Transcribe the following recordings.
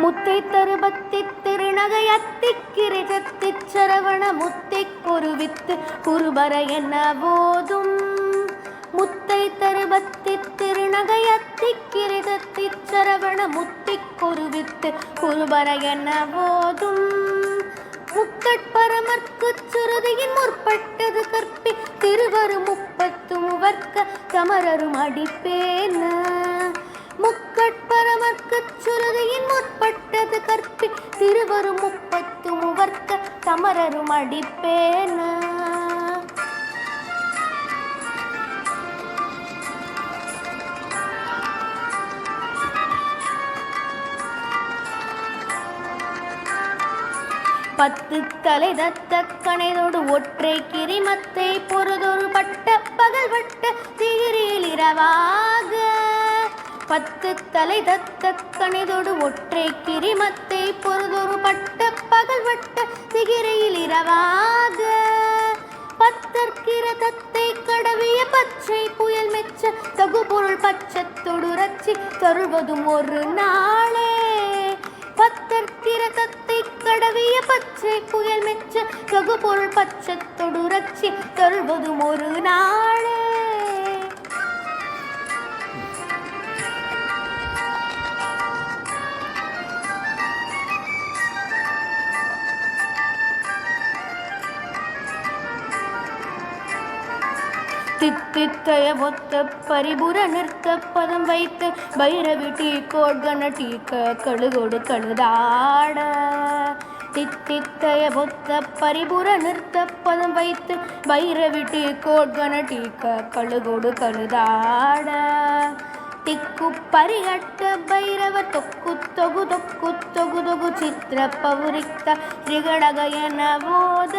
முத்தை தருபத்தி திருநகை அத்திக்கிரிஜத்திச் சரவண முத்திக் குருவித்து குருபர என்ன போதும். முத்தை தருபத்தி திருநகை அத்திக்கிரிஜத்திச் சரவண முத்திக் குருவித்து குருபர என்ன போதும். முக்கட்பரமர்க்குச் சுருதியின் முற்பட்டது கற்பி திருவரு முப்பத்து முவர்க்க தமரரும் அடிப்பேன. முக்கட்பரமர்க்குச் சுருதியின் முற்பட்டது கற்பி திருவரு முப்பத்து முவர்க்க தமரரும் அடிப்பேன. பத்து தலை தத்த கணைதோடு ஒற்றை கிரிமத்தை பொறுதொரு பட்ட பகல் வட்ட திகிரியில் இரவாக. பத்து தலை தத்த கணைதோடு ஒற்றை கிரிமத்தை பொறுதொரு பட்ட பகல் வட்ட திகிரியில் இரவாக. பத்தற்கிற தத்தை கடவிய பச்சை புயல் மெச்ச தகுபொருள் பச்சத்தொடு ரச்சி தருவதும் ஒரு நாளே. பத்தற்கிற தத்தை கடவிய பச்சை புயல் மெச்ச தகுபொருள் பச்சத்தொடு ரச்சி தருவதும் ஒரு நாளே. தித்தித்தய ஒத்த பரிபுர நிறுத்த பதம் வைத்து பைரவி டீ கோட்கன டீக்க கழுகொடு கழுதாட. தித்தித்தய ஒத்த பரிபுர நிறுத்த பதம் வைத்து பைரவி டீ கோட்கன டீக்க கழுகொடு கழுதாட. திக்கு பரிகட்ட பைரவ தொக்கு தொகு தொக்கு தொகு தொகு சித்திர பவுரிக்த திரிகடகயன போத.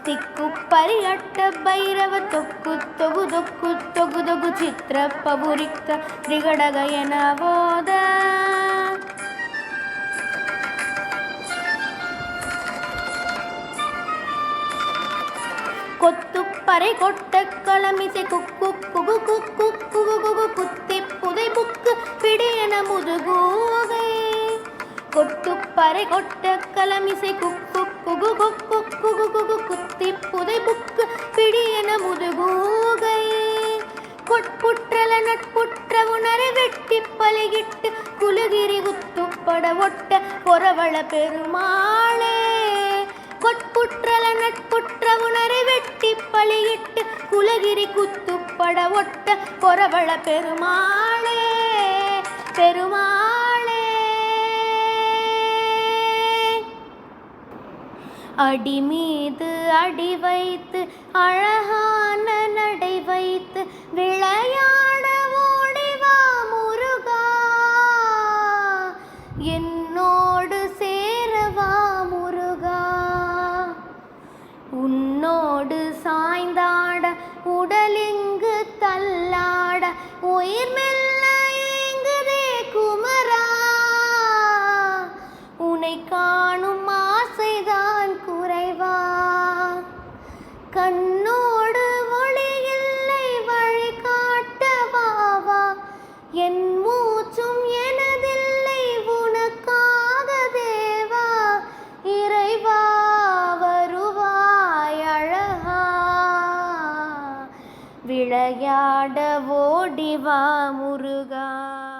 திக்கு பரிகட்ட பைரவ தொக்கு தொகு தொக்கு தொகு தொகு சித்திர பவுரிக்த திரிகடகயன போத. கொத்து பறை கொட்ட களமிசை குக்கு குகு குக்கு குகு குகு குத்தி புதை புக்கு பிடியன முதுகூகை. கொட்டு பறை கொட்ட களமிசை குக்கு குகு குக்கு குகு குகு குத்தி புதை புக்கு பிடியன முதுகூகை. கொட்புற்றல நட்புற்ற உணரை வெட்டி பலிகிட்டு குலுகிரி குத்துப்பட ஒட்ட பொறவள பெருமாளே. கொட்புற்றல நட்புற்ற உணரை வெட்டி பலியிட்டு குலகிரி குத்துப்பட ஒட்ட பொறவள பெருமாளே. பெருமாளே அடி மீது அடி வைத்து அழகான நடை வைத்து விளையாட ஓடிவா முருகா. என்னோடு சேரவா முருகா. உன்னோடு சாய்ந்தாட உடலிங்கு தள்ளாட உயிர் மெல்ல ஏங்குதே குமரா. உன்னை காணும் ஆசைதான் குறைவா. கண்ணோடு ஒளி இல்லை வழி காட்டவாவா. என் மூச்சும் எனதில்லை உனக்காக தேவா. இறைவா வருவாய் அழகா. விளையாட ஓடிவா முருகா.